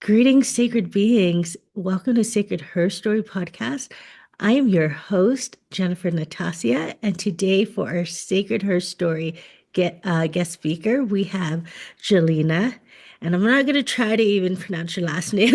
Greetings, sacred beings. Welcome to Sacred HERstory podcast. I am your host, Jennifer Natasia, and today for our Sacred HERstory guest speaker, we have Jelena, and I'm not going to try to even pronounce your last name.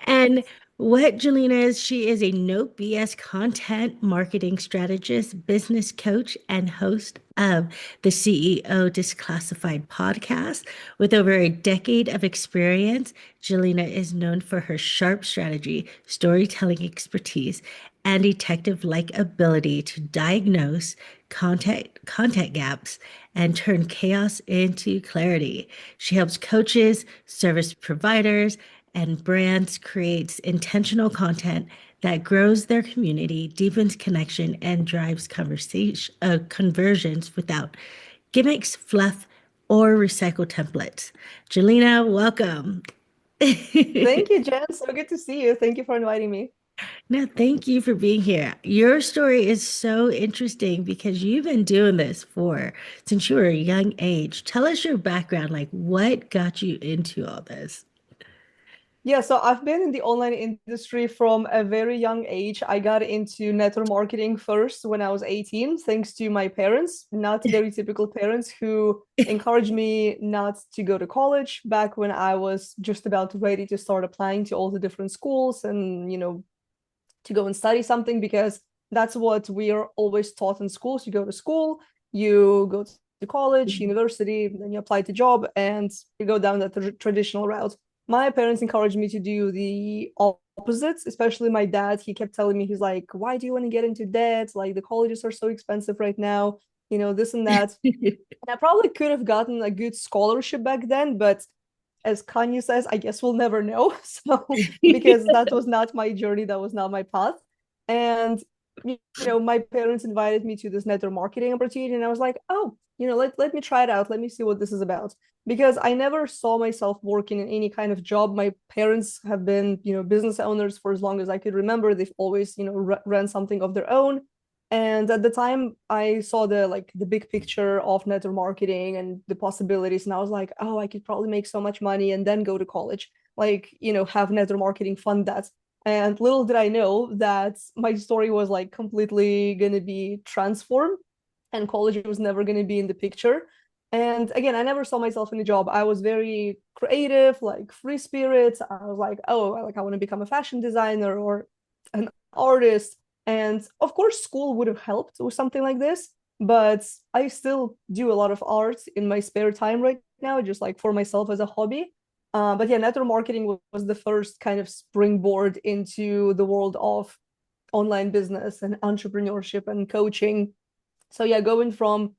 And what Jelena is, she is a no BS content marketing strategist, business coach, and host of the CEO Disclassified podcast. With over a decade of experience, Jelena is known for her sharp strategy, storytelling expertise, and detective-like ability to diagnose content gaps and turn chaos into clarity. She helps coaches, service providers, and brands create intentional content that grows their community, deepens connection, and drives conversions without gimmicks, fluff, or recycled templates. Jelena, welcome. Thank you, Jen. So good to see you. Thank you for inviting me. No, thank you for being here. Your story is so interesting because you've been doing this for since you were a young age. Tell us your background, like what got you into all this? Yeah, so I've been in the online industry from a very young age. I got into network marketing first when I was 18, thanks to my parents, not very typical parents who encouraged me not to go to college back when I was just about ready to start applying to all the different schools and, to go and study something because that's what we are always taught in schools. You go to school, you go to college, university, then you apply to job, and you go down that traditional route. My parents encouraged me to do the opposites, especially my dad. He kept telling me, he's like, why do you want to get into debt? Like the colleges are so expensive right now, this and that. And I probably could have gotten a good scholarship back then, but as Kanye says, I guess we'll never know. So because that was not my journey, that was not my path. And my parents invited me to this network marketing opportunity, and I was like, oh, let me try it out. Let me see what this is about. Because I never saw myself working in any kind of job. My parents have been, business owners for as long as I could remember. They've always, ran something of their own. And at the time, I saw the big picture of network marketing and the possibilities, and I was like, oh, I could probably make so much money and then go to college, have network marketing fund that. And little did I know that my story was like completely gonna be transformed, and college was never gonna be in the picture. And again, I never saw myself in a job. I was very creative, like free spirit. I was like, oh, I want to become a fashion designer or an artist. And of course, school would have helped with something like this, but I still do a lot of art in my spare time right now, just like for myself as a hobby. But yeah, network marketing was the first kind of springboard into the world of online business and entrepreneurship and coaching. So yeah, going from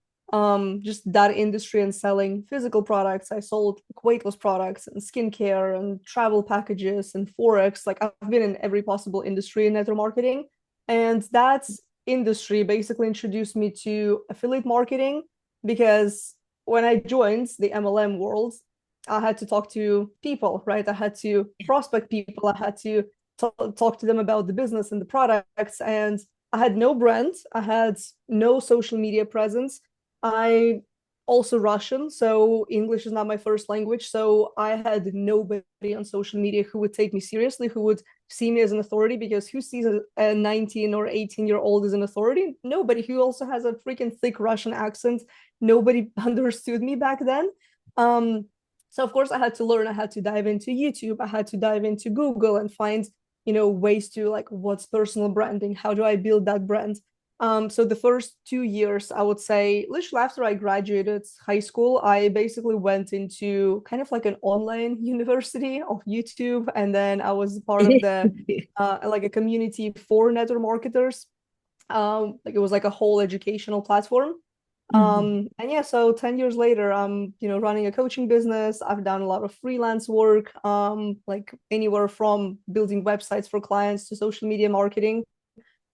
just that industry and selling physical products, I sold weight loss products and skincare and travel packages and forex. Like I've been in every possible industry in network marketing, and that industry basically introduced me to affiliate marketing because when I joined the MLM world, I had to talk to people, right? I had to prospect people. I had to talk to them about the business and the products. And I had no brand. I had no social media presence. I also Russian, so English is not my first language. So I had nobody on social media who would take me seriously, who would see me as an authority, because who sees a 19 or 18-year-old as an authority? Nobody. Who also has a freaking thick Russian accent. Nobody understood me back then. Um, so of course I had to learn. I had to dive into YouTube. I had to dive into Google and find, ways to like what's personal branding? How do I build that brand? So the first 2 years, I would say, literally after I graduated high school, I basically went into kind of like an online university of YouTube, and then I was part of the like a community for network marketers. Like it was like a whole educational platform. Mhm. And yeah, so 10 years later, I'm, running a coaching business. I've done a lot of freelance work, like anywhere from building websites for clients to social media marketing.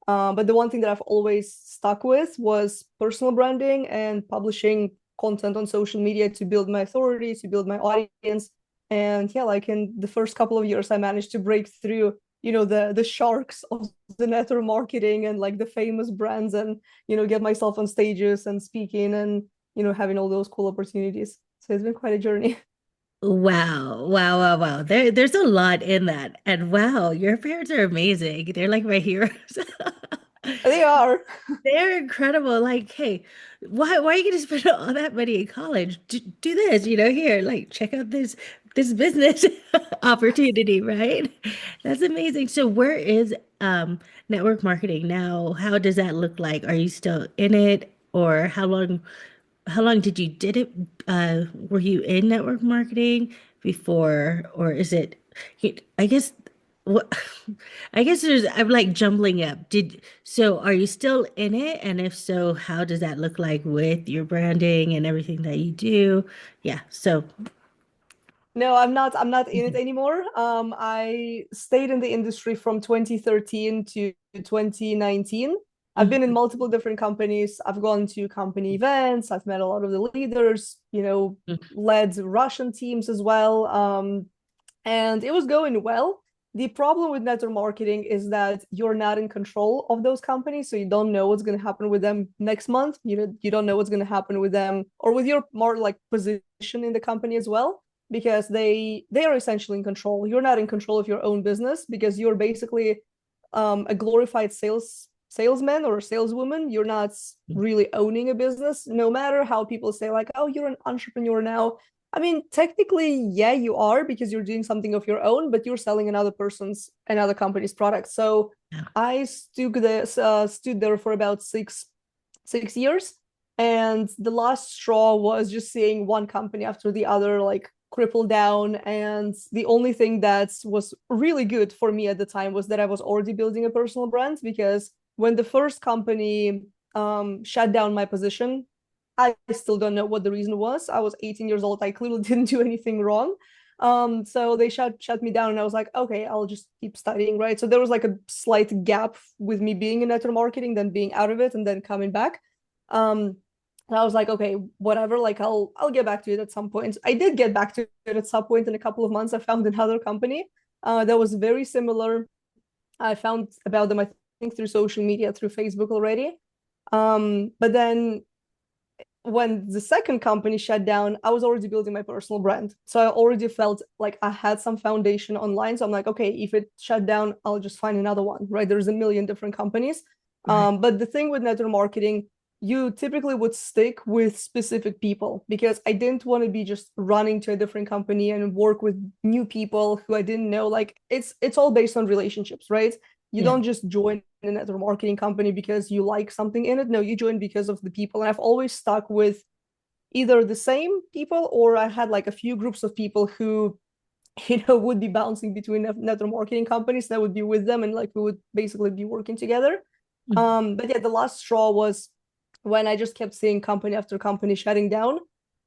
But the one thing that I've always stuck with was personal branding and publishing content on social media to build my authority, to build my audience. And yeah, like in the first couple of years, I managed to break through, the sharks of the network marketing and like the famous brands, and get myself on stages and speaking and having all those cool opportunities. So it's been quite a journey. Wow, wow, wow, wow. There's a lot in that. And wow, your parents are amazing. They're like my heroes. They are. They're incredible. Like, hey, why are you gonna spend all that money in college? Do this, here, like check out this business opportunity, right? That's amazing. So where is network marketing now? How does that look like? Are you still in it, or how long did it were you in network marketing before, or is it, I guess, what I guess I'm like jumbling up. Are you still in it? And if so, how does that look like with your branding and everything that you do? Yeah. So No, I'm not in it anymore. I stayed in the industry from 2013 to 2019. I've been in Mhm. multiple different companies. I've gone to company events. I've met a lot of the leaders, led Russian teams as well. And it was going well. The problem with network marketing is that you're not in control of those companies, so you don't know what's going to happen with them next month. You don't know what's going to happen with them or with your more like position in the company as well, because they are essentially in control. You're not in control of your own business because you're basically a glorified salesman or saleswoman. You're not really owning a business, no matter how people say like, "Oh, you're an entrepreneur now." I mean, technically, yeah, you are because you're doing something of your own, but you're selling another company's product. So Yeah. I stood there for about six years, and the last straw was just seeing one company after the other like cripple down. And the only thing that was really good for me at the time was that I was already building a personal brand, because when the first company shut down my position, I still don't know what the reason was. I was 18 years old. I clearly didn't do anything wrong. So they shut me down, and I was like, okay, I'll just keep studying, right? So there was like a slight gap with me being in network marketing, then being out of it, and then coming back. Um, and I was like, okay, whatever. Like I'll get back to it at some point. I did get back to it at some point in a couple of months. I found another company that was very similar. I found about them, I think, through social media, through Facebook already. But then when the second company shut down, I was already building my personal brand. So I already felt like I had some foundation online. So I'm like, okay, if it shut down, I'll just find another one, right? There's a million different companies. Right. But the thing with network marketing, you typically would stick with specific people, because I didn't want to be just running to a different company and work with new people who I didn't know. Like it's all based on relationships, right? You Yeah. don't just join a network marketing company because you like something in it. No, you join because of the people. And I've always stuck with either the same people, or I had like a few groups of people who, would be bouncing between network marketing companies, that would be with them, and like we would basically be working together. Mhm. But yeah, the last straw was when I just kept seeing company after company shutting down.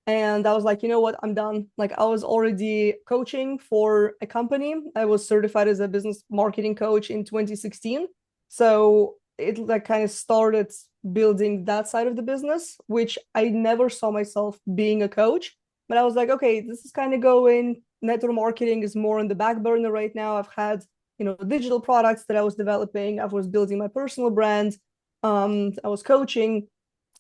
And I was like, you know what, I'm done. Like I was already coaching for a company. I was certified as a business marketing coach in 2016. So it like kind of started building that side of the business, which I never saw myself being a coach. But I was like, okay, this is kind of going. Network marketing is more on the back burner right now. I've had, digital products that I was developing. I was building my personal brand. I was coaching.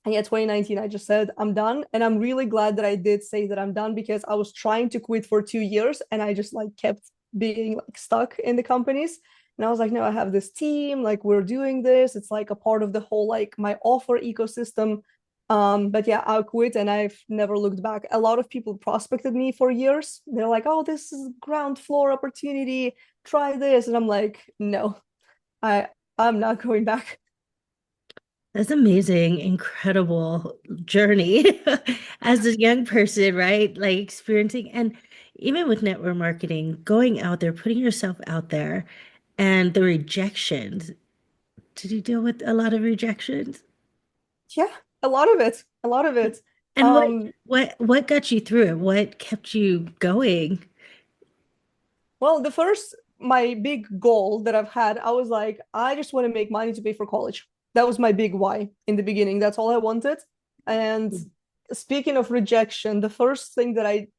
And yeah, 2019, I just said, I'm done. And I'm really glad that I did say that I'm done, because I was trying to quit for 2 years and I just like kept being like stuck in the companies. And I was like, no, I have this team, like we're doing this. It's like a part of the whole like my offer ecosystem. But yeah, I quit and I've never looked back. A lot of people prospected me for years. They're like, oh, this is ground floor opportunity. Try this. And I'm like, no, I I'm not going back. That's amazing, incredible journey as a young person, right? Like experiencing, and even with network marketing, going out there, putting yourself out there, and the rejections. Did you deal with a lot of rejections? Yeah, a lot of it. A lot of it. And what Um, what got you through it? What kept you going? Well, my big goal that I've had, I was like, I just want to make money to pay for college. That was my big why in the beginning. That's all I wanted. And speaking of rejection, the first thing that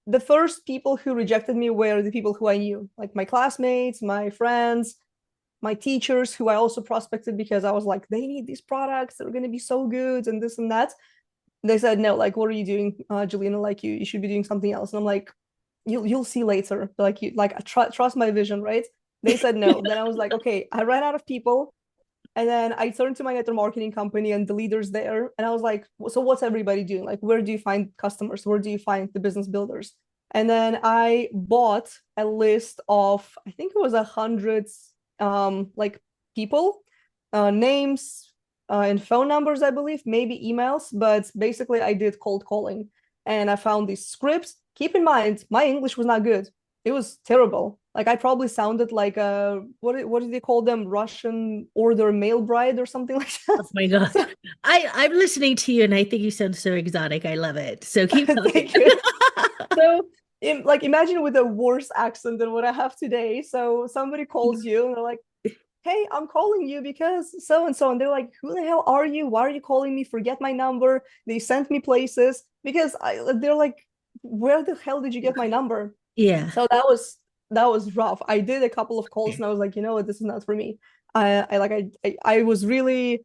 the first people who rejected me were the people who I knew, like my classmates, my friends, my teachers, who I also prospected because I was like, they need these products, they're going to be so good, and this and that. They said, no, like, what are you doing, Jelena? Like, you should be doing something else. And I'm like, you'll see later. Like, you like trust my vision, right? They said no. Then I was like, okay, I ran out of people. And then I turned to my network marketing company and the leaders there. And I was like, so what's everybody doing? Like, where do you find customers? Where do you find the business builders? And then I bought a list of, I think it was 100 like people, names, and phone numbers, I believe, maybe emails. But basically, I did cold calling and I found these scripts. Keep in mind, my English was not good. It was terrible. Like I probably sounded like a what do they call them? Russian order male bride or something like that. Oh my God. So I'm listening to you and I think you sound so exotic. I love it. So keep talking. thank you. So like imagine with a worse accent than what I have today. So somebody calls you and they're like, hey, I'm calling you because so and so. And they're like, who the hell are you? Why are you calling me? Forget my number. They sent me places because they're like, where the hell did you get my number? Yeah. So that was rough. I did a couple of calls and I was like, you know what, this is not for me. I was really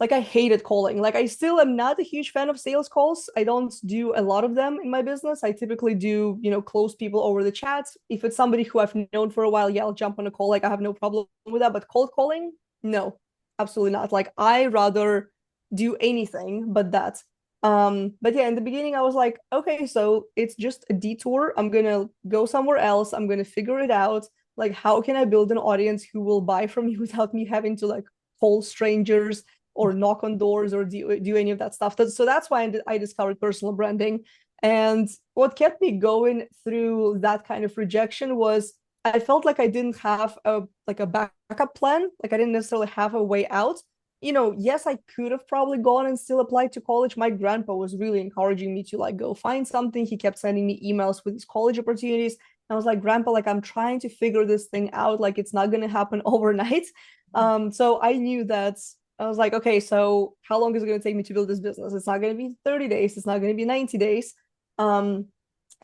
like I hated calling. Like I still am not a huge fan of sales calls. I don't do a lot of them in my business. I typically do, close people over the chat. If it's somebody who I've known for a while, yeah, I'll jump on a call. Like I have no problem with that. But cold calling, no, absolutely not. Like I rather do anything but that. But yeah, in the beginning I was like, okay, so it's just a detour. I'm gonna go somewhere else. I'm gonna figure it out. Like, how can I build an audience who will buy from me without me having to like call strangers or knock on doors or do any of that stuff. So that's why I discovered personal branding. And what kept me going through that kind of rejection was I felt like I didn't have a backup plan. Like I didn't necessarily have a way out. Yes, I could have probably gone and still applied to college. My grandpa was really encouraging me to like go find something. He kept sending me emails with these college opportunities. I was like, Grandpa, like I'm trying to figure this thing out. Like it's not gonna happen overnight. So I knew that I was like, okay, so how long is it going to take me to build this business? It's not going to be 30 days. It's not going to be 90 days. Um,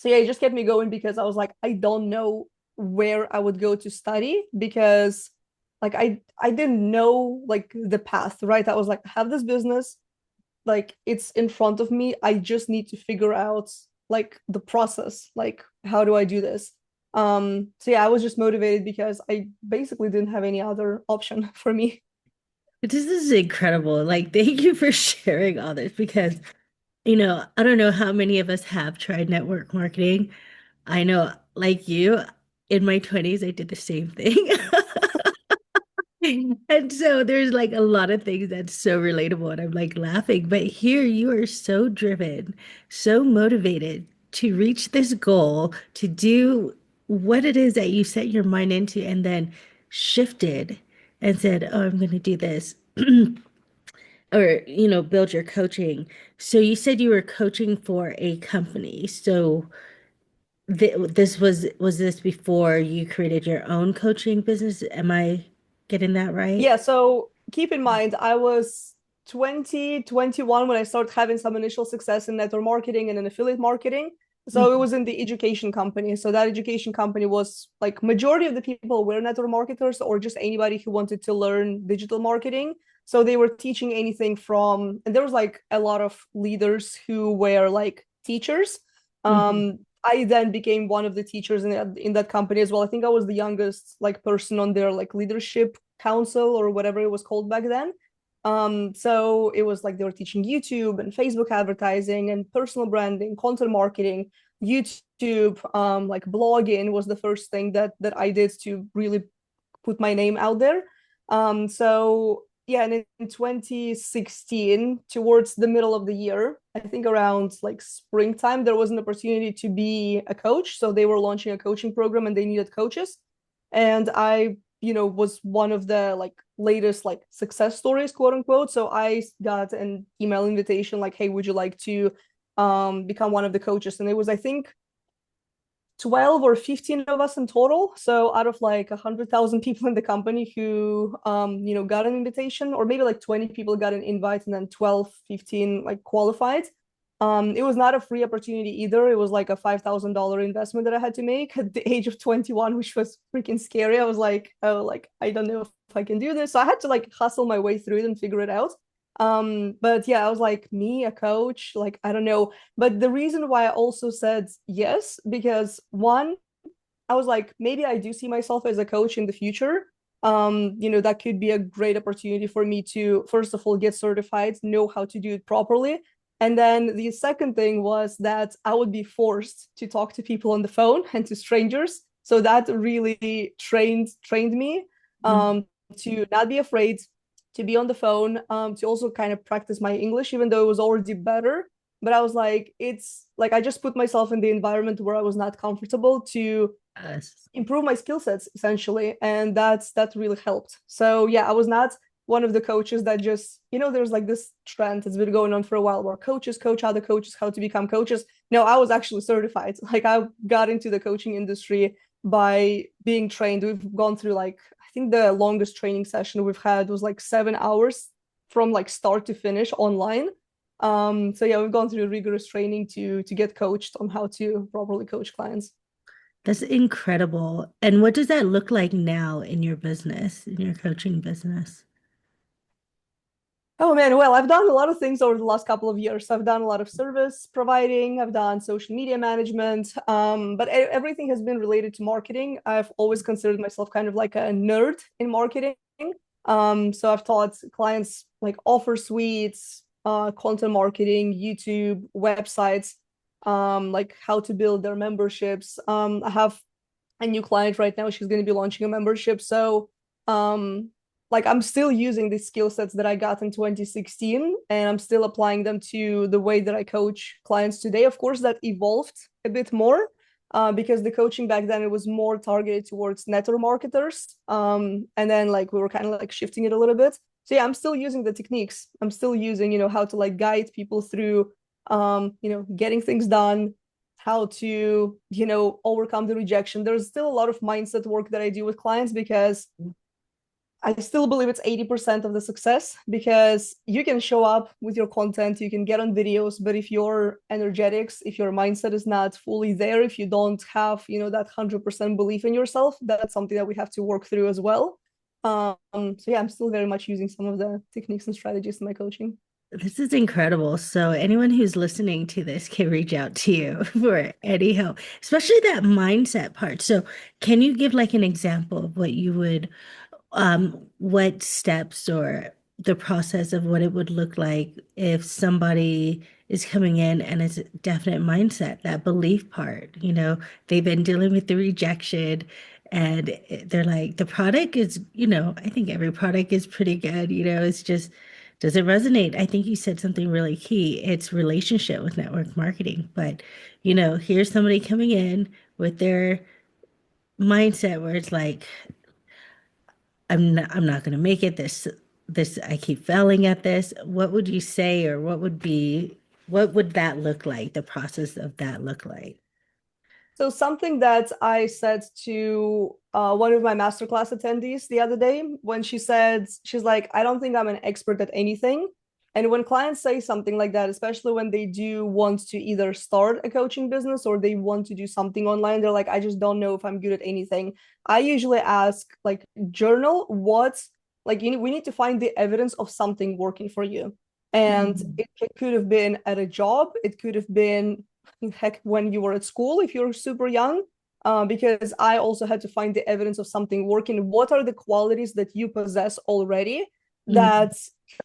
so yeah, it just kept me going because I was like, I don't know where I would go to study because like I didn't know like the path, right? I was like, I have this business, like it's in front of me. I just need to figure out like the process, like how do I do this? So yeah, I was just motivated because I basically didn't have any other option for me. This is incredible. Like, thank you for sharing all this because, I don't know how many of us have tried network marketing. I know, like you, in my 20s, I did the same thing. And so there's like a lot of things that's so relatable, and I'm like laughing. But here you are so driven, so motivated to reach this goal, to do what it is that you set your mind into, and then shifted and said, oh, I'm going to do this. Or, build your coaching. So you said you were coaching for a company. So this was this before you created your own coaching business? Am I getting that right? Yeah, so keep in mind, I was 2021 when I started having some initial success in network marketing and in affiliate marketing. So it Mhm. was in the education company. So that education company was like majority of the people were network marketers or just anybody who wanted to learn digital marketing. So they were teaching anything from, and there was like a lot of leaders who were like teachers. Mhm. I then became one of the teachers in that company as well. I think I was the youngest like person on their like leadership council or whatever it was called back then. So it was like they were teaching YouTube and Facebook advertising and personal branding, content marketing, YouTube, like blogging was the first thing that I did to really put my name out there. So yeah, and in 2016, towards the middle of the year, I think around like springtime, there was an opportunity to be a coach. So they were launching a coaching program and they needed coaches. And I, was one of the like latest like success stories, quote unquote. So I got an email invitation like, hey, would you like to become one of the coaches? And it was, I think, 12 or 15 of us in total. So out of like 100,000 people in the company who, got an invitation, or maybe like 20 people got an invite and then 12, 15 like qualified. It was not a free opportunity either. It was like a $5,000 investment that I had to make at the age of 21, which was freaking scary. I was like, oh, like, I don't know if I can do this. So I had to like hustle my way through it and figure it out. But yeah, I was like, me, a coach, like, I don't know. But the reason why I also said yes, because one, I was like, maybe I do see myself as a coach in the future. That could be a great opportunity for me to, first of all, get certified, know how to do it properly. And then the second thing was that I would be forced to talk to people on the phone and to strangers. So that really trained me Mm. to not be afraid to be on the phone, to also kind of practice my English, even though it was already better. But I was like, it's like I just put myself in the environment where I was not comfortable to Yes. improve my skill sets essentially, and that really helped. So yeah, I was not one of the coaches that just, there's like this trend that's been going on for a while where coaches coach other coaches how to become coaches. No, I was actually certified. Like, I got into the coaching industry by being trained. We've gone through, like, I think the longest training session we've had was like 7 hours from like start to finish online. So yeah, we've gone through rigorous training to get coached on how to properly coach clients. That's incredible. And what does that look like now in your business, in your coaching business? Oh man, well, I've done a lot of things over the last couple of years. I've done a lot of service providing, I've done social media management, but everything has been related to marketing. I've always considered myself kind of like a nerd in marketing. So I've taught clients like offer suites, content marketing, YouTube, websites, like how to build their memberships. I have a new client right now. She's going to be launching a membership. So, um, like, I'm still using the skill sets that I got in 2016, and I'm still applying them to the way that I coach clients today. Of course, that evolved a bit more, because the coaching back then, it was more targeted towards network marketers. And then like we were kind of like shifting it a little bit. So yeah, I'm still using the techniques. I'm still using, how to like guide people through, getting things done, how to, overcome the rejection. There's still a lot of mindset work that I do with clients, because I still believe it's 80% of the success, because you can show up with your content, you can get on videos, but if your energetics, if your mindset is not fully there, if you don't have, that 100% belief in yourself, that's something that we have to work through as well. So yeah, I'm still very much using some of the techniques and strategies in my coaching. This is incredible. So anyone who's listening to this can reach out to you for any help, especially that mindset part. So can you give like an example of what you would what steps or the process of what it would look like if somebody is coming in and it's a definite mindset, that belief part, they've been dealing with the rejection and they're like, the product is, I think every product is pretty good, it's just, does it resonate? I think you said something really key. It's relationship with network marketing. But, here's somebody coming in with their mindset where it's like, I'm not going to make it. This I keep failing at this. What would you say, or what would that look like? The process of that look like? So something that I said to one of my masterclass attendees the other day, when she's like, I don't think I'm an expert at anything. And when clients say something like that, especially when they do want to either start a coaching business or they want to do something online, they're like, I just don't know if I'm good at anything. I usually ask, like, journal what's like, we need to find the evidence of something working for you. And Mhm. it could have been at a job, it could have been, heck, when you were at school, if you're super young, because I also had to find the evidence of something working. What are the qualities that you possess already Mhm. that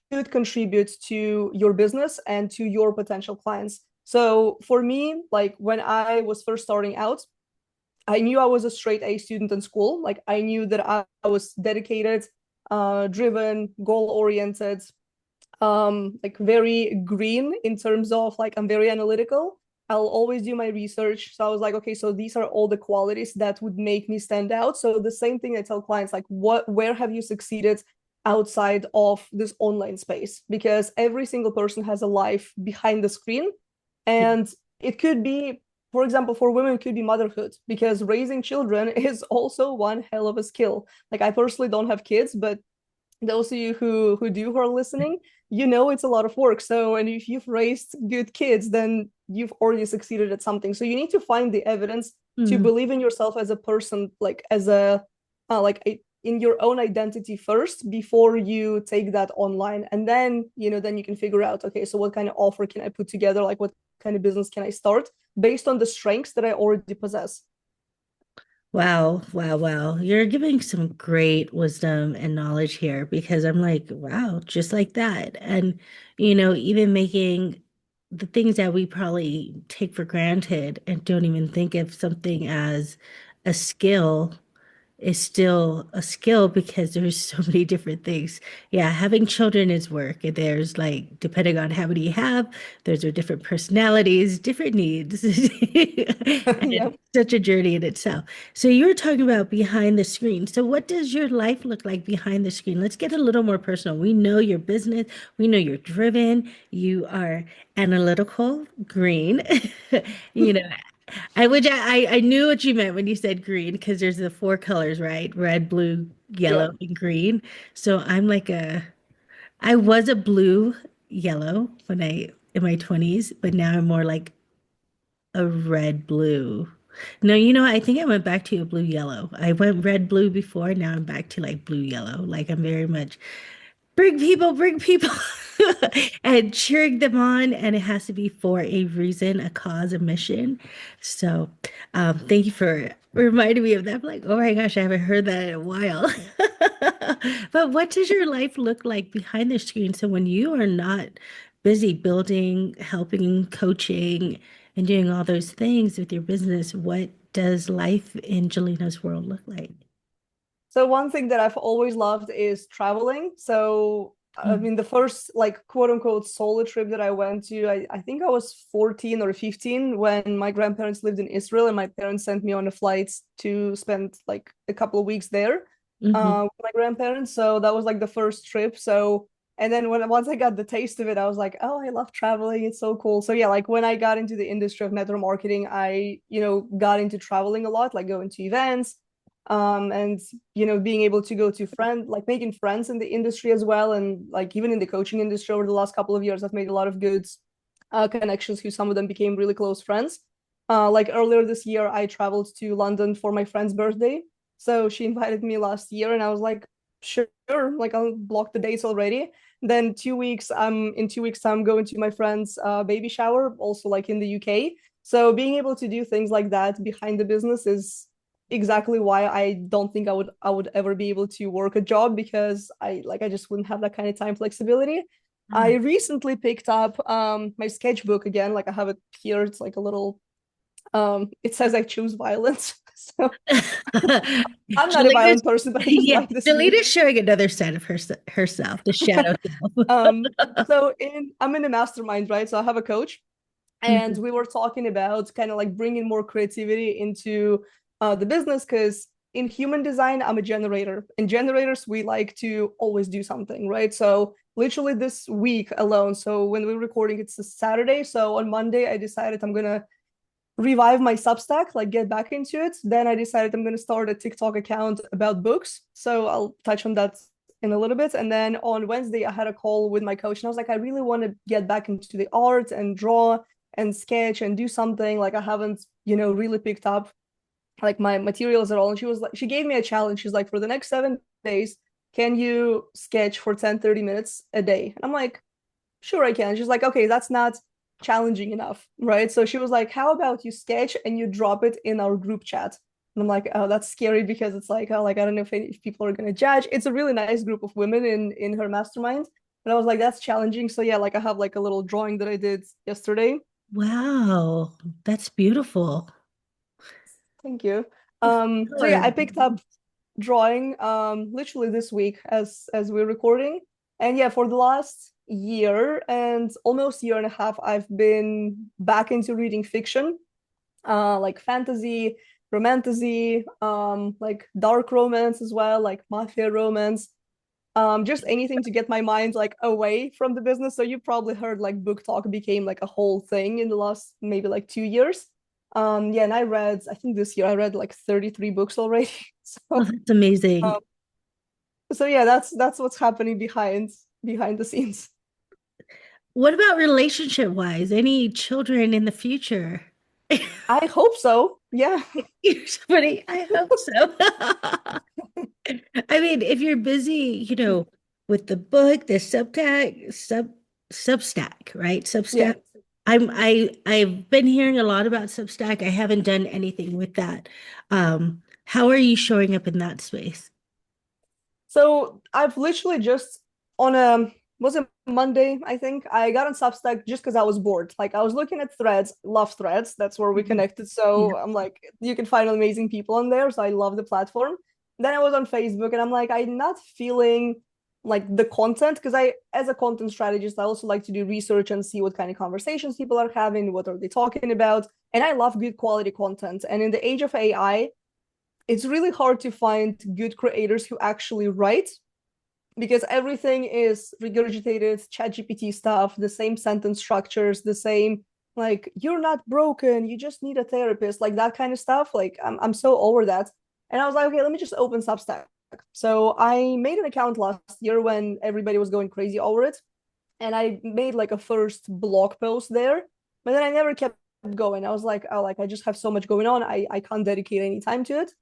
could contribute to your business and to your potential clients? So for me, like when I was first starting out, I knew I was a straight A student in school. Like I knew that I was dedicated, driven, goal oriented, like very green in terms of like I'm very analytical. I'll always do my research. So I was like, okay, so these are all the qualities that would make me stand out. So the same thing I tell clients, like, where have you succeeded outside of this online space? Because every single person has a life behind the screen. And it could be, for example, for women, it could be motherhood, because raising children is also one hell of a skill. Like I personally don't have kids, but those of you who do, who are listening, it's a lot of work. So, and if you've raised good kids, then you've already succeeded at something. So you need to find the evidence to Mhm. believe in yourself as a person, like as a like in your own identity first before you take that online. And then, then you can figure out, okay, so what kind of offer can I put together? Like what kind of business can I start based on the strengths that I already possess? Wow, wow, wow. You're giving some great wisdom and knowledge here because I'm like, wow, just like that. And, even making the things that we probably take for granted and don't even think of something as a skill is still a skill because there's so many different things. Yeah, having children is work. And there's like, depending on how many you have, there's are different personalities, different needs. And Yeah. it's such a journey in itself. So you were talking about behind the screen. So what does your life look like behind the screen? Let's get a little more personal. We know your business. We know you're driven. You are analytical, green. You know, I knew what you meant when you said green because there's the four colors, right? Red, blue, Yeah. yellow, and green. So I was a blue yellow when I in my 20s, but now I'm more like a red blue. No, I think I went back to a blue yellow. I went red blue before, now I'm back to like blue yellow. Like I'm very much bring people, and cheering them on. And it has to be for a reason, a cause, a mission. So, thank you for reminding me of that. I'm like, oh my gosh, I haven't heard that in a while. But what does your life look like behind the screen? So when you are not busy building, helping, coaching, and doing all those things with your business, what does life in Jelena's world look like? So one thing that I've always loved is traveling. So I Mm, mean, the first like quote unquote solo trip that I went to, I think I was 14 or 15 when my grandparents lived in Israel and my parents sent me on a flight to spend like a couple of weeks there mhm. with my grandparents. So that was like the first trip. So and then once I got the taste of it, I was like, oh, I love traveling. It's so cool. So yeah, like when I got into the industry of network marketing, I, got into traveling a lot, like going to events and being able to go to like making friends in the industry as well, and like even in the coaching industry over the last couple of years I've made a lot of good connections who some of them became really close friends. Like earlier this year I traveled to London for my friend's birthday, so she invited me last year and I was like, sure, like I'll block the dates already. Then 2 weeks in 2 weeks time going to my friend's baby shower, also like in the UK. So being able to do things like that behind the business is exactly why I don't think I would ever be able to work a job, because I just wouldn't have that kind of time flexibility. I recently picked up my sketchbook again. Like I have it here. It's like a little it says I choose violence. So I'm not a Jelena's, violent person, but I just yeah, like this meme. Jelena's showing another side of herself, the shadow um self. so I'm in a mastermind, right? So I have a coach and we were talking about kind of like bringing more creativity into the business, because in human design I'm a generator, and generators we like to always do something, right? So literally this week alone, so when we're recording it's a Saturday, so on Monday I decided I'm gonna revive my Substack, like get back into it. Then I decided I'm gonna start a TikTok account about books, so I'll touch on that in a little bit. And then on Wednesday I had a call with my coach and I was like, I really want to get back into the art and draw and sketch and do something. Like I haven't, really picked up like my materials at all. And she gave me a challenge. She's like, for the next 7 days, can you sketch for 10-30 minutes a day? And I'm like, sure I can. She's like, okay, that's not challenging enough, right? So she was like, how about you sketch and you drop it in our group chat? And I'm like, oh, that's scary, because it's like, oh, like I don't know if people are gonna judge. It's a really nice group of women in her mastermind. But I was like, that's challenging. So yeah, like I have like a little drawing that I did yesterday. Wow, that's beautiful. Thank you. So yeah, Color. I picked up drawing literally this week as we're recording. And yeah, for the last year and almost year and a half, I've been back into reading fiction, like fantasy, romantasy, like dark romance as well, like mafia romance. Just anything to get my mind like away from the business. So you probably heard like book talk became like a whole thing in the last maybe like 2 years. Yeah, and I think this year I read like 33 books already. Oh, So that's amazing. um, so yeah, that's what's happening behind the scenes. What about relationship wise? Any children in the future? I hope so. Yeah. You're funny. I hope so. I mean, if you're busy, with the book, the Substack, right? Yeah. Substack. I've been hearing a lot about Substack. I haven't done anything with that. How are you showing up in that space? So I've literally just on a was it Monday, I think, I got on Substack just because I was bored. Like I was looking at threads, love threads. That's where we Mhm. connected. So Yeah. I'm like, you can find amazing people on there. So I love the platform. Then I was on Facebook and I'm like, I'm not feeling like the content because as a content strategist, I also like to do research and see what kind of conversations people are having, what are they talking about. And I love good quality content. And in the age of AI, it's really hard to find good creators who actually write because everything is regurgitated ChatGPT stuff, the same sentence structures, the same like you're not broken, you just need a therapist, like that kind of stuff. Like I'm so over that. And I was like, okay, let me just open Substack. So I made an account last year when everybody was going crazy over it, and I made like a first blog post there, but then I never kept going. I was like, oh, like I just have so much going on, I can't dedicate any time to it.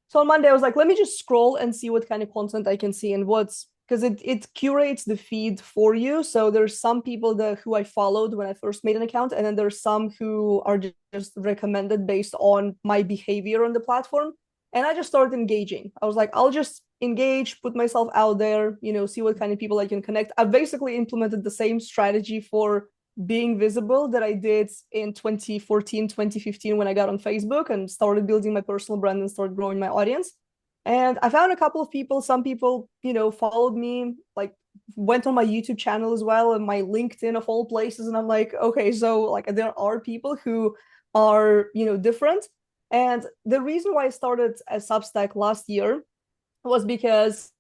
So on Monday, I was like, let me just scroll and see what kind of content I can see and what's because it curates the feed for you. So there's some people that who I followed when I first made an account, and then there's some who are just recommended based on my behavior on the platform. And I just started engaging. I was like, I'll just engage, put myself out there, see what kind of people I can connect. I basically implemented the same strategy for being visible that I did in 2014, 2015 when I got on Facebook and started building my personal brand and started growing my audience. And I found a couple of people, some people, followed me, like went on my YouTube channel as well and my LinkedIn of all places. And I'm like, okay, so like there are people who are, different. And the reason why I started a Substack last year was because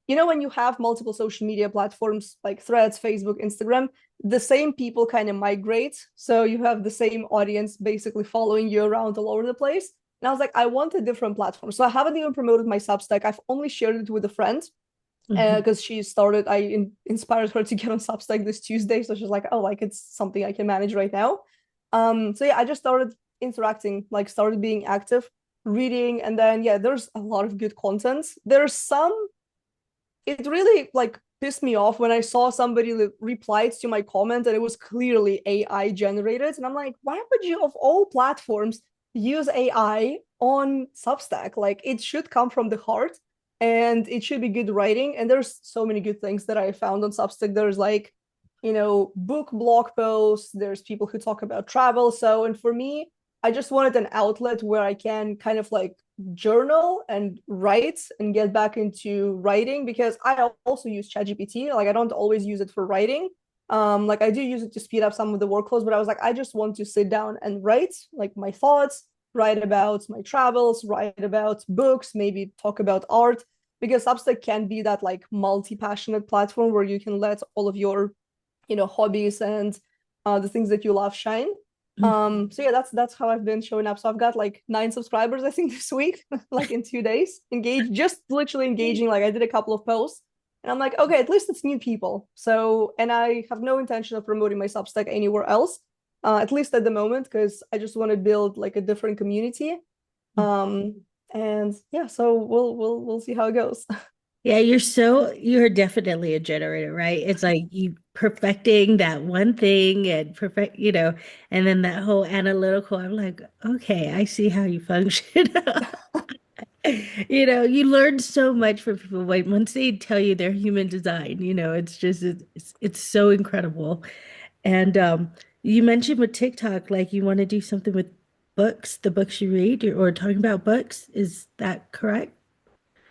when you have multiple social media platforms like Threads, Facebook, Instagram, the same people kind of migrate. So you have the same audience basically following you around all over the place. And I was like, I want a different platform. So I haven't even promoted my Substack. I've only shared it with a friend Mhm. because she started, inspired her to get on Substack this Tuesday. So she's like, oh, like it's something I can manage right now. So yeah, I just started interacting, like started being active, reading, and then yeah, there's a lot of good content. There's some it really like pissed me off when I saw somebody replied to my comment and it was clearly AI generated. And I'm like, why would you, of all platforms, use AI on Substack? Like, it should come from the heart and it should be good writing. And there's so many good things that I found on Substack. There's like, book blog posts, there's people who talk about travel. So, and for me, I just wanted an outlet where I can kind of like journal and write and get back into writing because I also use ChatGPT. Like I don't always use it for writing. Like I do use it to speed up some of the workflows, but I was like, I just want to sit down and write like my thoughts, write about my travels, write about books, maybe talk about art, because Substack can be that like multi-passionate platform where you can let all of your, hobbies and the things that you love shine. So yeah, that's how I've been showing up. So I've got like 9 subscribers, I think, this week, like in 2 days. Engaged, just literally engaging. Like I did a couple of posts, and I'm like, okay, at least it's new people. So, and I have no intention of promoting my Substack anywhere else, at least at the moment, because I just want to build like a different community. Um, and yeah, so we'll see how it goes. Yeah, you're definitely a generator, right? It's like you perfecting that one thing and and then that whole analytical, I'm like, okay, I see how you function. You learn so much from people. Like once they tell you they're human design, it's just it's so incredible. And you mentioned with TikTok, like you want to do something with books, the books you read, or talking about books. Is that correct?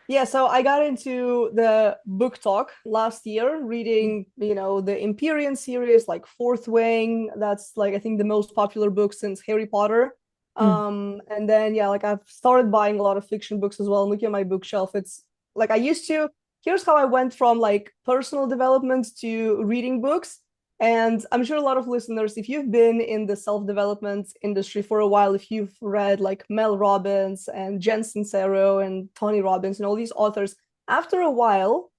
Yeah, so I got into the book talk last year, reading, the Empyrean series, like Fourth Wing. That's like I think the most popular book since Harry Potter. Mm. And then yeah, like I've started buying a lot of fiction books as well. And looking at my bookshelf, it's like I used to. Here's how I went from like personal development to reading books. And I'm sure a lot of listeners, if you've been in the self-development industry for a while, if you've read like Mel Robbins and Jen Sincero and Tony Robbins and all these authors, after a while,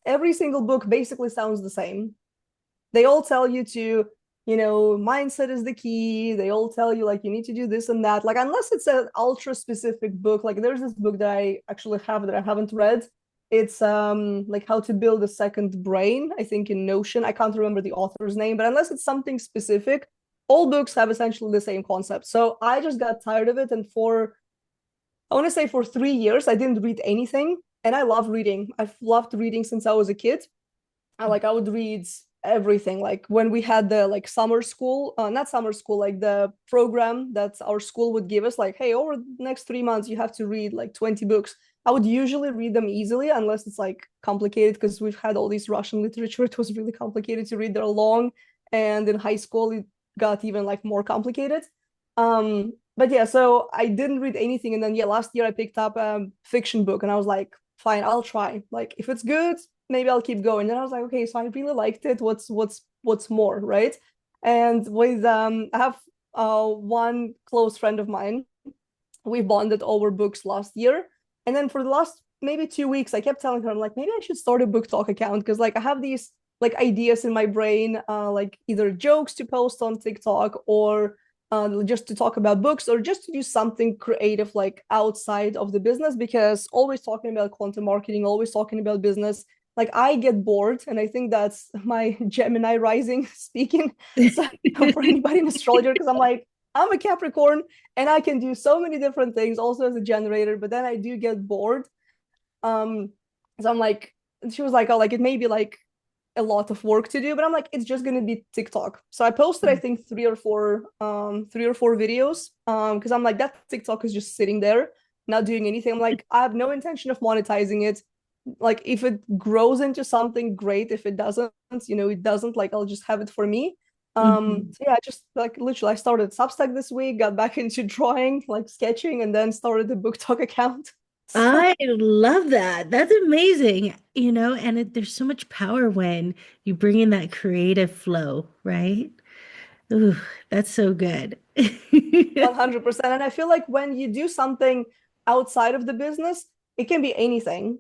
every single book basically sounds the same. They all tell you to mindset is the key. They all tell you like you need to do this and that. Like unless it's an ultra specific book, like there's this book that I actually have that I haven't read. It's like How to Build a Second Brain, I think in Notion. I can't remember the author's name, but unless it's something specific, all books have essentially the same concept. So I just got tired of it, and I want to say for 3 years I didn't read anything. And I love reading. I've loved reading since I was a kid. I would read everything. Like when we had the like summer school, not summer school, like the program that our school would give us, like, hey, over the next 3 months you have to read like 20 books. I would usually read them easily unless it's like complicated, because we've had all these Russian literature. It was really complicated to read. They're long, and in high school it got even like more complicated. But yeah, so I didn't read anything, and then yeah, last year I picked up a fiction book, and I was like, fine, I'll try. Like if it's good, maybe I'll keep going. Then I was like, okay, so I really liked it. What's more, right? And with I have one close friend of mine. We bonded over books last year. And then for the last maybe 2 weeks, I kept telling her, I'm like, maybe I should start a book talk account, because like I have these like ideas in my brain, like either jokes to post on TikTok, or just to talk about books, or just to do something creative like outside of the business, because always talking about content marketing, always talking about business, like I get bored. And I think that's my Gemini rising speaking. So for anybody in astrologer, because I'm like, I'm a Capricorn and I can do so many different things also as a generator, but then I do get bored. Um, so I'm like, she was like, oh, like it may be like a lot of work to do, but I'm like, it's just gonna be TikTok. So I posted, I think three or four videos. Because I'm like, that TikTok is just sitting there, not doing anything. I'm like, I have no intention of monetizing it. Like if it grows into something, great. If it doesn't, it doesn't, like I'll just have it for me. Mhm. So yeah, just like literally I started Substack this week, got back into drawing, like sketching, and then started the book talk account. So I love that. That's amazing. And there's so much power when you bring in that creative flow, right? Ooh, that's so good. 100%. And I feel like when you do something outside of the business, it can be anything.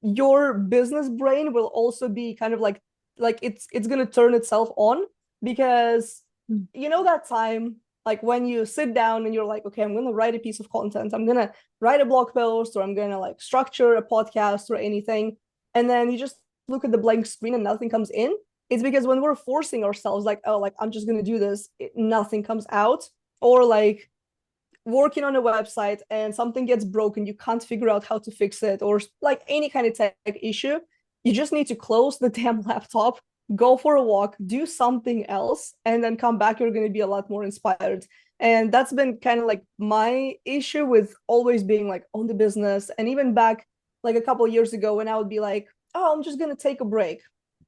Your business brain will also be kind of like it's gonna turn itself on, because that time, like when you sit down and you're like, okay, I'm gonna write a piece of content, I'm gonna write a blog post, or I'm gonna like structure a podcast or anything, and then you just look at the blank screen and nothing comes in. It's because when we're forcing ourselves, like, oh, like I'm just gonna do this, nothing comes out. Or like working on a website and something gets broken, you can't figure out how to fix it, or like any kind of tech issue, you just need to close the damn laptop, go for a walk, do something else, and then come back. You're going to be a lot more inspired. And that's been kind of like my issue with always being like on the business. And even back like a couple of years ago, when I would be like, oh, I'm just going to take a break,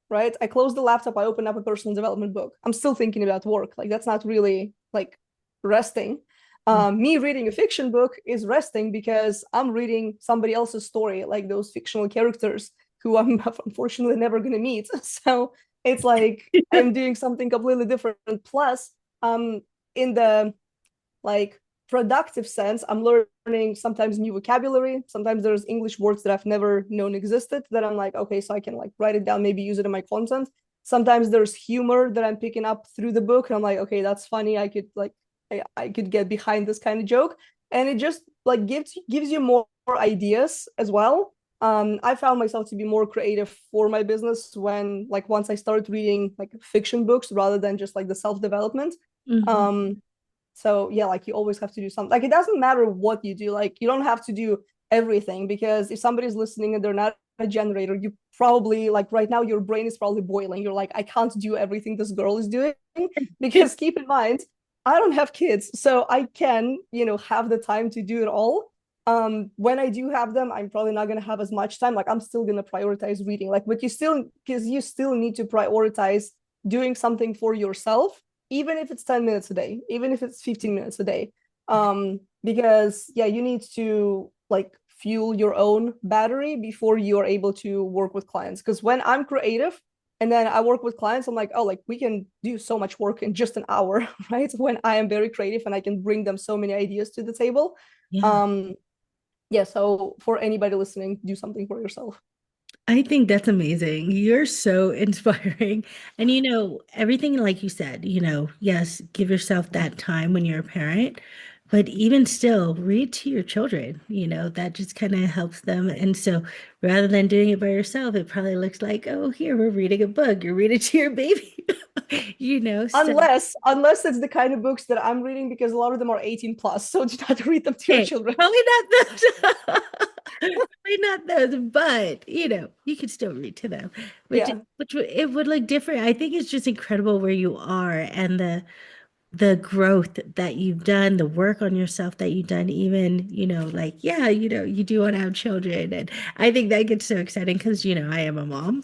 right? I close the laptop, I open up a personal development book, I'm still thinking about work. Like that's not really like resting. Me reading a fiction book is resting, because I'm reading somebody else's story, like those fictional characters who I'm unfortunately never going to meet. So it's like I'm doing something completely different. Plus, in the like productive sense, I'm learning sometimes new vocabulary. Sometimes there's English words that I've never known existed, that I'm like, okay, so I can like write it down, maybe use it in my content. Sometimes there's humor that I'm picking up through the book, and I'm like, okay, that's funny. I could get behind this kind of joke, and it just like gives you more ideas as well. I found myself to be more creative for my business when like once I started reading like fiction books rather than just like the self-development. Mhm. Um, so yeah, like you always have to do something. Like it doesn't matter what you do. Like you don't have to do everything, because if somebody's listening and they're not a generator, you probably like right now your brain is probably boiling. You're like, I can't do everything this girl is doing, because keep in mind, I don't have kids, so I can, have the time to do it all. When I do have them, I'm probably not gonna have as much time. Like I'm still gonna prioritize reading. Like, but because you still need to prioritize doing something for yourself, even if it's 10 minutes a day, even if it's 15 minutes a day. Because yeah, you need to like fuel your own battery before you are able to work with clients. Because when I'm creative and then I work with clients, I'm like, oh, like we can do so much work in just an hour, right? When I am very creative and I can bring them so many ideas to the table. Yeah. Um, yeah, so for anybody listening, do something for yourself. I think that's amazing. You're so inspiring. And everything like you said, yes, give yourself that time when you're a parent, but even still, read to your children, that just kind of helps them. And so rather than doing it by yourself, it probably looks like, oh, here, we're reading a book. You're reading to your baby, so Unless it's the kind of books that I'm reading, because a lot of them are 18 plus, so do not read them to your hey, children. probably not those. Probably not those, but you can still read to them, which Yeah. it would look different. I think it's just incredible where you are and the growth that you've done, the work on yourself that you've done, even, like, yeah, you do want to have children. And I think that gets so exciting because, I am a mom,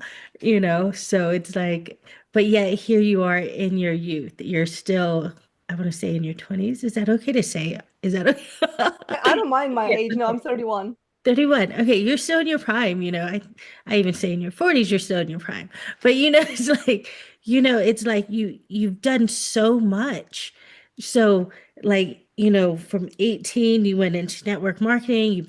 so it's like, but yet here you are in your youth. You're still, I want to say in your 20s. Is that okay to say? Is that I okay? don't mind my Yeah. age. No, I'm 31. 31. Okay, you're still in your prime, I even say in your 40s you're still in your prime. But it's like you've done so much. So like, from 18 you went into network marketing, you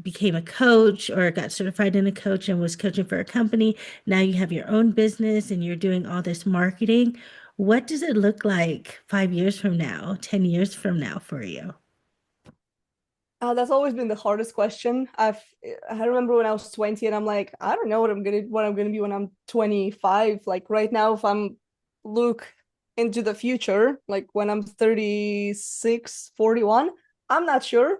became a coach or got certified in a coach and was coaching for a company. Now you have your own business and you're doing all this marketing. What does it look like 5 years from now, 10 years from now for you? That's always been the hardest question. I remember when I was 20 and I'm like, I don't know what I'm gonna be when I'm 25. Like right now, if I'm look into the future, like when I'm 36, 41, I'm not sure.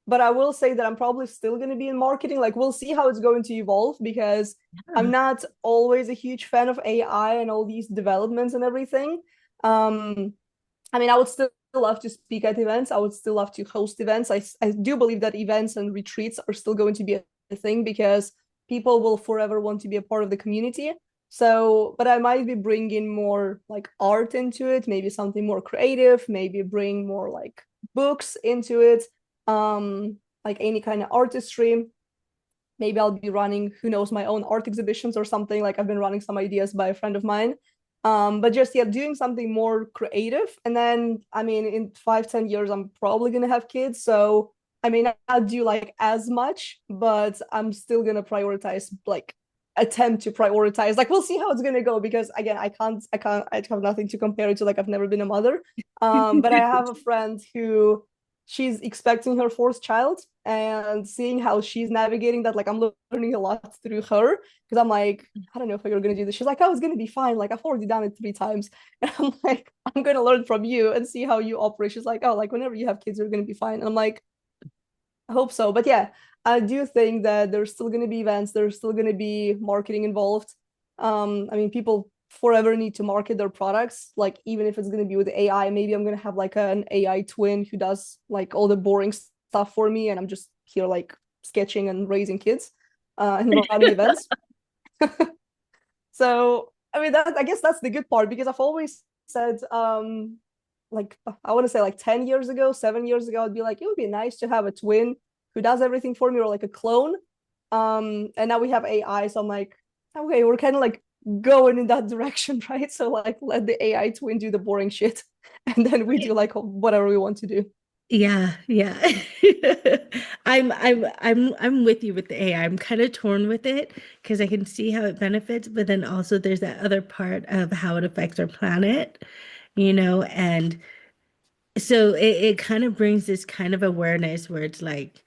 But I will say that I'm probably still gonna be in marketing. Like we'll see how it's going to evolve, because I'm Yeah. not always a huge fan of AI and all these developments and everything. Um, I mean, I would still love to speak at events. I would still love to host events. I do believe that events and retreats are still going to be a thing, because people will forever want to be a part of the community. So, but I might be bringing more like art into it, maybe something more creative, maybe bring more like books into it, like any kind of artistry. Maybe I'll be running, who knows, my own art exhibitions or something. Like I've been running some ideas by a friend of mine. But just yeah, doing something more creative. And then I mean, in 5, 10 years, I'm probably gonna have kids. So I may not do like as much, but I'm still gonna prioritize, like attempt to prioritize. Like we'll see how it's gonna go, because again, I have nothing to compare it to. Like I've never been a mother. But I have a friend who she's expecting her fourth child, and seeing how she's navigating that, like I'm learning a lot through her, because I'm like, I don't know if you're gonna do this. She's like, oh, it's gonna be fine, like I've already done it 3 times. And I'm like, I'm gonna learn from you and see how you operate. She's like, oh, like whenever you have kids you're gonna be fine. And I'm like, I hope so. But yeah, I do think that there's still going to be events, there's still going to be marketing involved. I mean, people forever need to market their products, like even if it's going to be with AI. Maybe I'm going to have like an AI twin who does like all the boring stuff for me, and I'm just here like sketching and raising kids and running events. So, I mean, that I guess that's the good part, because I've always said, like I want to say like 10 years ago, 7 years ago, I'd be like, it would be nice to have a twin who does everything for me, or like a clone. And now we have AI, so I'm like, okay, we're kind of like going in that direction, right? So like let the AI twin do the boring shit, and then we do like whatever we want to do. Yeah, yeah. I'm with you with the AI. I'm kind of torn with it because I can see how it benefits, but then also there's that other part of how it affects our planet, and so it kind of brings this kind of awareness where it's like,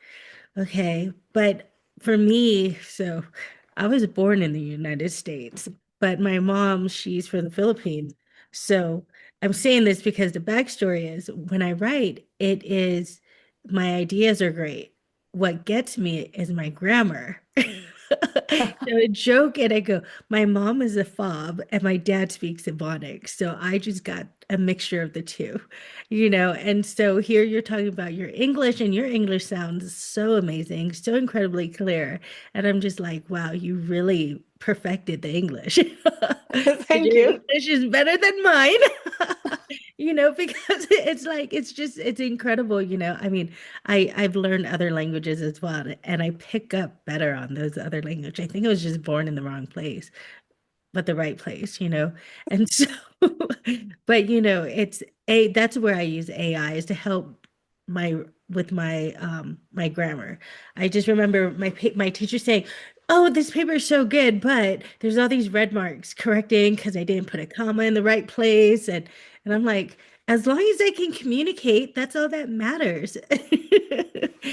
okay, but for me, so I was born in the United States, but my mom, she's from the Philippines. So I'm saying this because the backstory is when I write, it is my ideas are great. What gets me is my grammar. So I joke and I go, my mom is a fob and my dad speaks Ebonics. So I just got a mixture of the two, And so here you're talking about your English, and your English sounds so amazing, so incredibly clear. And I'm just like, wow, you really perfected the English. And Thank your you. English is better than mine. Because it's like it's incredible, I mean, I've learned other languages as well, and I pick up better on those other languages. I think I was just born in the wrong place, but the right place. And so, but it's that's where I use AI is to help my with my my grammar. I just remember my teacher saying, oh, this paper is so good, but there's all these red marks correcting because I didn't put a comma in the right place. And I'm like, as long as I can communicate, that's all that matters.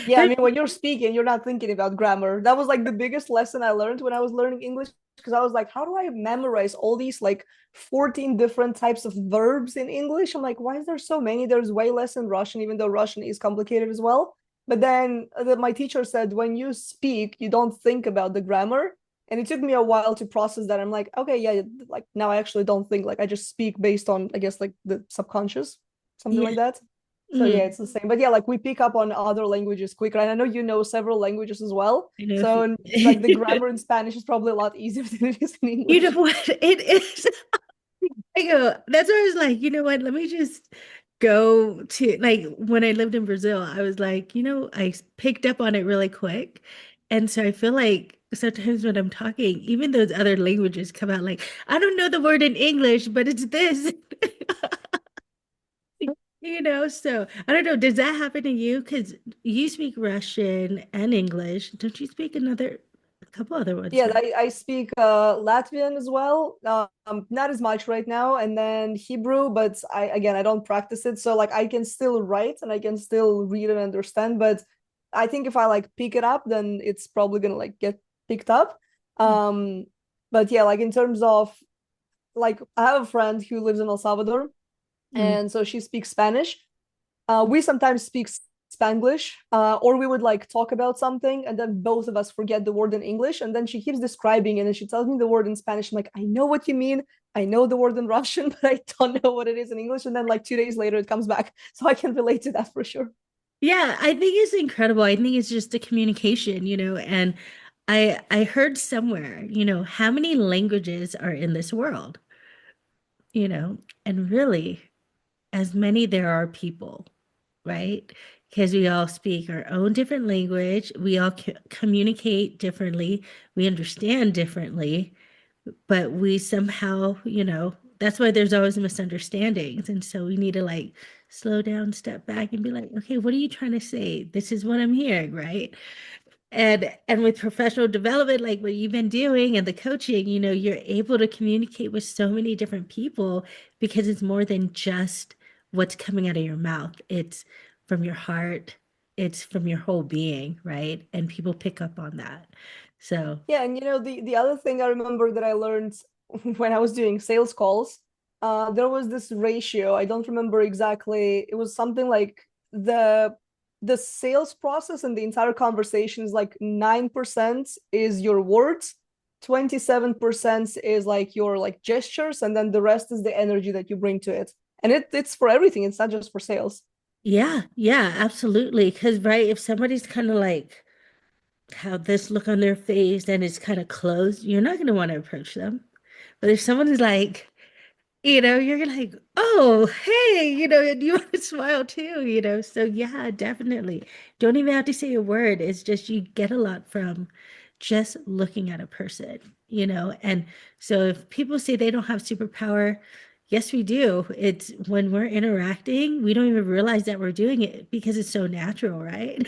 Yeah, I There's mean, when you're speaking, you're not thinking about grammar. That was like the biggest lesson I learned when I was learning English because I was like, how do I memorize all these like 14 different types of verbs in English? I'm like, why is there so many? There's way less in Russian, even though Russian is complicated as well. But then my teacher said, when you speak, you don't think about the grammar. And it took me a while to process that. I'm like, okay, yeah, like now I actually don't think, like I just speak based on, I guess, like the subconscious, something yeah. like that. So yeah, Mm, it's the same. But yeah, like we pick up on other languages quicker. And I know you know several languages as well. I know a few. So like the grammar in Spanish is probably a lot easier than it is in You know English. what? It is. I go, that's why I was like, you know what? Let me just go to like when I lived in Brazil, I was like, I picked up on it really quick. And so I feel like sometimes when I'm talking, even those other languages come out like, I don't know the word in English, but it's this. So I don't know, does that happen to you? Because you speak Russian and English. Don't you speak a couple other ones, Yeah, right? I speak Latvian as well. Not as much right now, and then Hebrew, but I don't practice it. So like I can still write and I can still read and understand, but I think if I like pick it up, then it's probably gonna like get picked up. Um, but yeah, like in terms of like I have a friend who lives in El Salvador, Mm. and so she speaks Spanish. We sometimes speak Spanglish, or we would like talk about something, and then both of us forget the word in English, and then she keeps describing, and then she tells me the word in Spanish. I'm like, I know what you mean. I know the word in Russian, but I don't know what it is in English. And then like 2 days later, it comes back, so I can relate to that for sure. Yeah, I think it's incredible. I think it's just the communication, and I heard somewhere, how many languages are in this world, and really as many there are people, right? Because we all speak our own different language, we all communicate differently, we understand differently, but we somehow, that's why there's always misunderstandings. And so we need to like slow down, step back, and be like, okay, what are you trying to say? This is what I'm hearing, right? And with professional development, like what you've been doing and the coaching, you're able to communicate with so many different people because it's more than just what's coming out of your mouth. It's from your heart, it's from your whole being, right? And people pick up on that. So, Yeah, and the other thing I remember that I learned when I was doing sales calls, there was this ratio. I don't remember exactly. It was something like the sales process and the entire conversation is like 9% is your words, 27% is like your like gestures, and then the rest is the energy that you bring to it. And it's for everything. It's not just for sales. yeah, yeah, absolutely. Because, right, if somebody's kind of like, have this look on their face and it's kind of closed, you're not going to want to approach them. But if someone is like, you're like, oh, hey, and you want to smile too, So yeah, definitely. Don't even have to say a word. It's just you get a lot from just looking at a person, And so if people say they don't have superpower, yes, we do. It's when we're interacting, we don't even realize that we're doing it because it's so natural, right?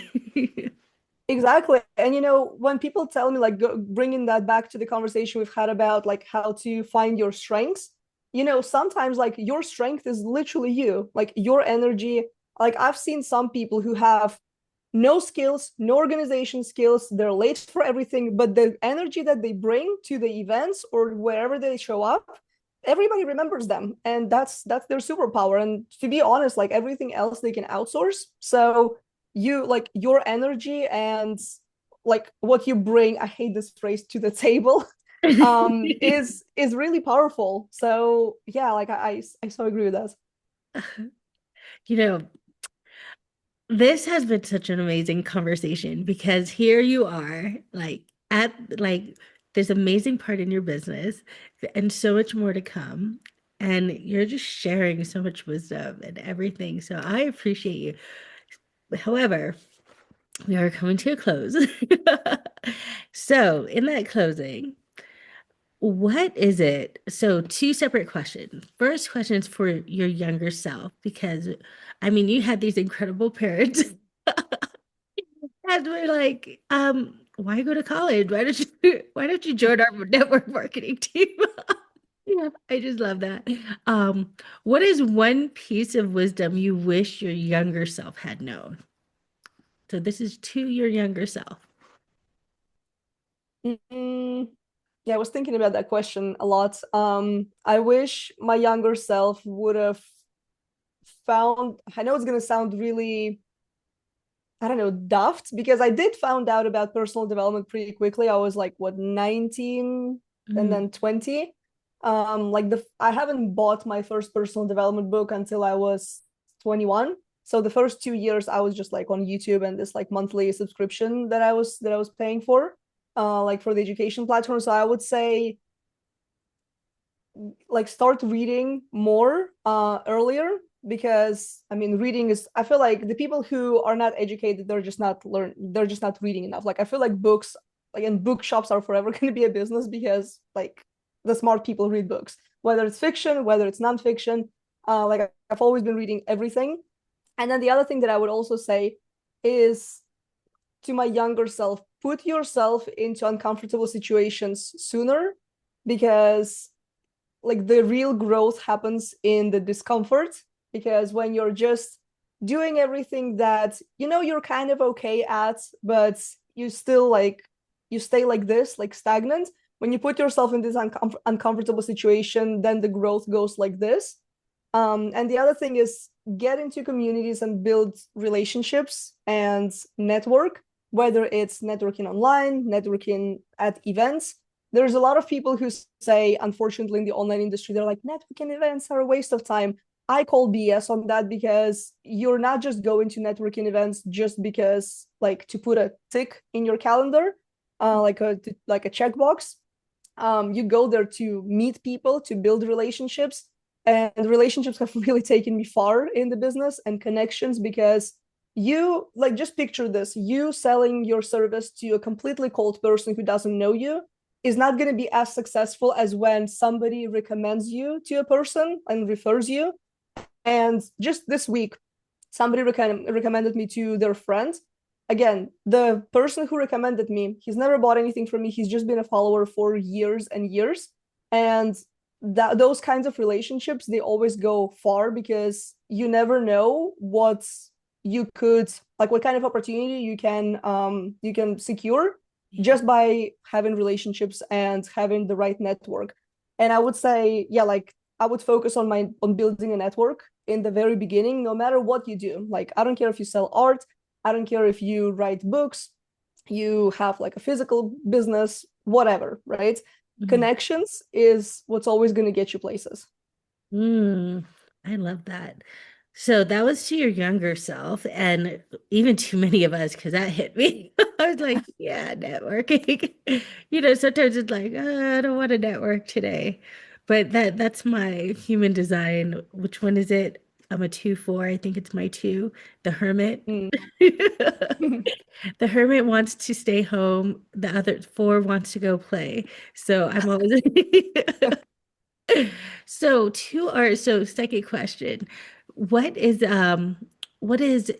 Exactly. And when people tell me like bringing that back to the conversation we've had about like how to find your strengths, sometimes like your strength is literally you, like your energy. Like I've seen some people who have no skills, no organization skills, they're late for everything, but the energy that they bring to the events or wherever they show up, everybody remembers them, and that's their superpower. And to be honest, like everything else they can outsource. So you like your energy and like what you bring, I hate this phrase, to the table, is really powerful. So yeah, like I so agree with that. You know, this has been such an amazing conversation because here you are, like at like this amazing part in your business and so much more to come. And you're just sharing so much wisdom and everything. So I appreciate you. However, we are coming to a close. So, in that closing, what is it? So, two separate questions. First question is for your younger self, because I mean, you had these incredible parents. And we're like, why go to college? Why don't you join our network marketing team? Yeah, I just love that. What is one piece of wisdom you wish your younger self had known? So this is to your younger self. Mm, yeah, I was thinking about that question a lot. I wish my younger self would have found, I know it's gonna sound really, I don't know, daft, because I did found out about personal development pretty quickly. I was like, what, 19 and Mm, then 20. Like I haven't bought my first personal development book until I was 21. So the first 2 years I was just like on YouTube and this like monthly subscription that I was paying for, like for the education platform. So I would say like start reading more earlier, because I mean reading is, I feel like the people who are not educated, they're just not reading enough. Like I feel like books, like, and bookshops are forever going to be a business, because like the smart people read books, whether it's fiction, whether it's nonfiction. Like I've always been reading everything. And then the other thing that I would also say is, to my younger self, put yourself into uncomfortable situations sooner, because like the real growth happens in the discomfort. Because when you're just doing everything that you're kind of okay at, but you still like, you stay like this, like stagnant. When you put yourself in this uncomfortable situation, then the growth goes like this. And the other thing is, get into communities and build relationships and network, whether it's networking online, networking at events. There's a lot of people who say, unfortunately, in the online industry, they're like, networking events are a waste of time. I call BS on that, because you're not just going to networking events just because, like, to put a tick in your calendar, like a checkbox. You go there to meet people, to build relationships, and relationships have really taken me far in the business, and connections, because you, like, just picture this, you selling your service to a completely cold person who doesn't know you is not going to be as successful as when somebody recommends you to a person and refers you. And just this week, somebody recommended me to their friend. Again, the person who recommended me, he's never bought anything from me. He's just been a follower for years and years. And those kinds of relationships, they always go far, because you never know what kind of opportunity you can secure yeah. just by having relationships and having the right network. And I would say, yeah, like I would focus on building a network in the very beginning, no matter what you do. Like, I don't care if you sell art, I don't care if you write books, you have like a physical business, whatever, right? Mhm. Connections is what's always going to get you places. Mm, I love that. So that was to your younger self, and even too many of us, because that hit me. I was like, yeah, networking. Sometimes it's like, I don't want to network today. But that's my human design. Which one is it? I'm a 2/4. I think it's my two, the hermit. Mm. The hermit wants to stay home. The other four wants to go play. So I'm always so second question. What is um what is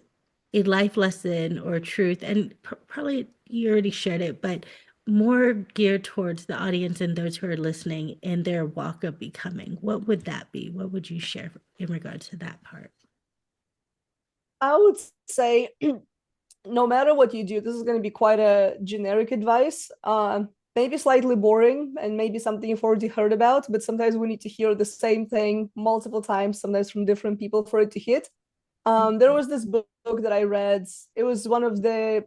a life lesson or truth? And probably you already shared it, but more geared towards the audience and those who are listening in their walk of becoming. What would that be? What would you share in regards to that part? I would say, no matter what you do, this is going to be quite a generic advice. Maybe slightly boring and maybe something you've already heard about, but sometimes we need to hear the same thing multiple times, sometimes from different people for it to hit. There was this book that I read. It was one of the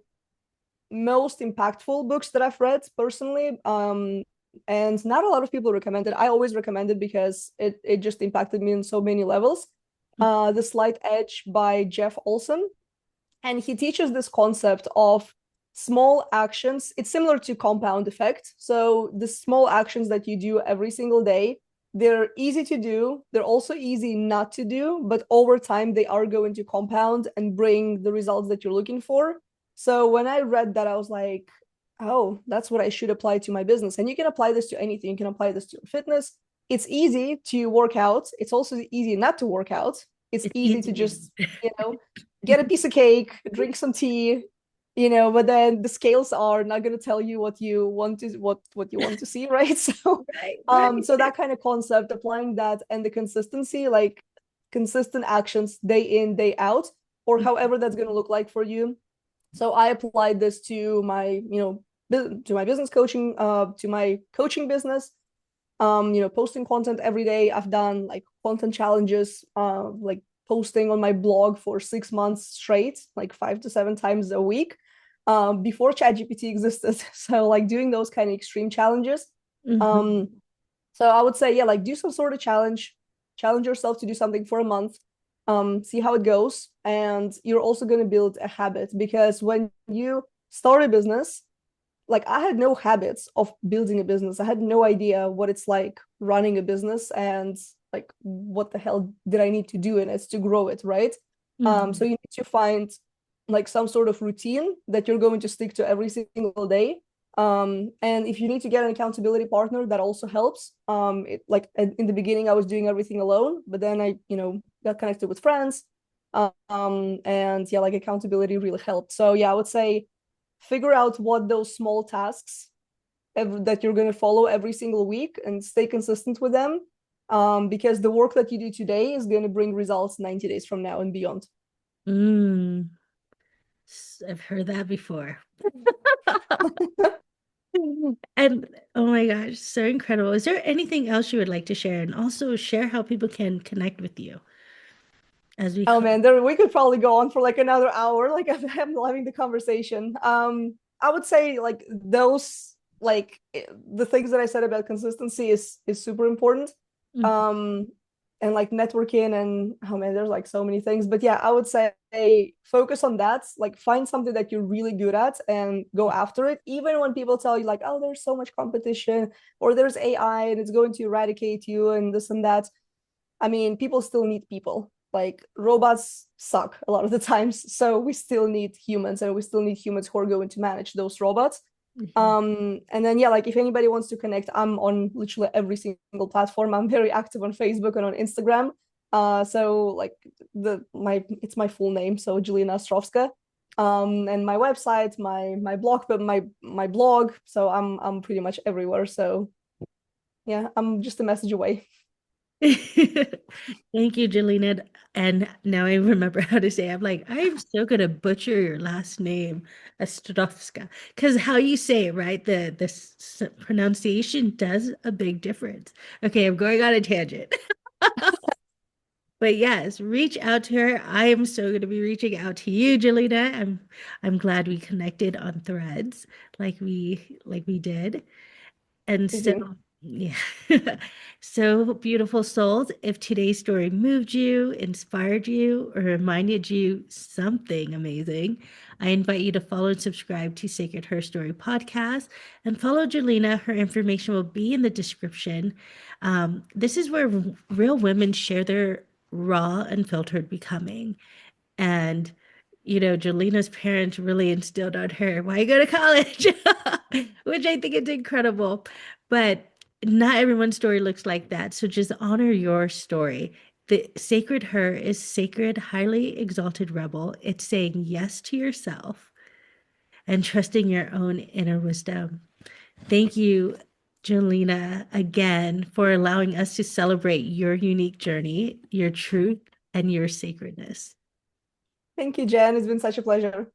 most impactful books that I've read personally. And not a lot of people recommend it. I always recommend it because it just impacted me on so many levels. The Slight Edge by Jeff Olson, and he teaches this concept of small actions. It's similar to compound effect. So the small actions that you do every single day, they're easy to do, they're also easy not to do, but over time they are going to compound and bring the results that you're looking for. So when I read that, I was like, oh, that's what I should apply to my business. And you can apply this to anything. You can apply this to your fitness. It's easy to work out, it's also easy not to work out. It's It's easy to easy. just, you know, get a piece of cake, drink some tea, but then the scales are not going to tell you what you want to what you want to see, right? So Right, right. so that kind of concept, applying that, and the consistency, like consistent actions day in, day out, or however that's going to look like for you. So I applied this to my, to my business coaching, to my coaching business. Posting content every day. I've done like content challenges, like posting on my blog for 6 months straight, like 5 to 7 times a week, before ChatGPT existed. So like doing those kind of extreme challenges. Mhm. Um, so I would say, yeah, like do some sort of challenge yourself to do something for a month, see how it goes. And you're also going to build a habit, because when you start a business, like I had no habits of building a business. I had no idea what it's like running a business, and like what the hell did I need to do in it to grow it, right? So Mhm. you need to find like some sort of routine that you're going to stick to every single day. And if you need to get an accountability partner, that also helps. Like in the beginning, I was doing everything alone, but then I, got connected with friends. And yeah, like accountability really helped. So yeah, I would say figure out what those small tasks that you're going to follow every single week and stay consistent with them, because the work that you do today is going to bring results 90 days from now and beyond. Mm. I've heard that before. And oh my gosh, so incredible. Is there anything else you would like to share? And also share how people can connect with you as we Oh close. man, we could probably go on for like another hour. Like I'm having the conversation. I would say like those, like the things that I said about consistency is super important. Mhm. Um, and like networking, and oh man, there's like so many things. But yeah, I would say focus on that. Like find something that you're really good at and go after it. Even when people tell you like, oh, there's so much competition, or there's AI and it's going to eradicate you and this and that. I mean, people still need people. Like robots suck a lot of the times, so we still need humans, and we still need humans who are going to manage those robots. Yeah. And then yeah, like if anybody wants to connect, I'm on literally every single platform. I'm very active on Facebook and on Instagram. So like it's my full name, so Jelena Ostrovska. And my website, my blog, but my blog. So I'm pretty much everywhere. So yeah, I'm just a message away. Thank you, Jelena. And now I remember how to say it. I'm like, I'm so gonna butcher your last name, Ostrovska, because how you say it, right? The pronunciation does a big difference. Okay, I'm going on a tangent. But yes, reach out to her. I am so going to be reaching out to you, Jelena. I'm glad we connected on Threads like we did. And Me so, too. yeah. So, beautiful souls, if today's story moved you, inspired you, or reminded you something amazing, I invite you to follow and subscribe to Sacred Her Story podcast and follow Jelena. Her information will be in the description. This is where real women share their raw, unfiltered becoming. And, Jelena's parents really instilled on her, why you go to college? Which I think is incredible. But not everyone's story looks like that. So just honor your story. The sacred her is sacred, highly exalted rebel. It's saying yes to yourself and trusting your own inner wisdom. Thank you, Jelena, again for allowing us to celebrate your unique journey, your truth, and your sacredness. Thank you, Jen. It's been such a pleasure.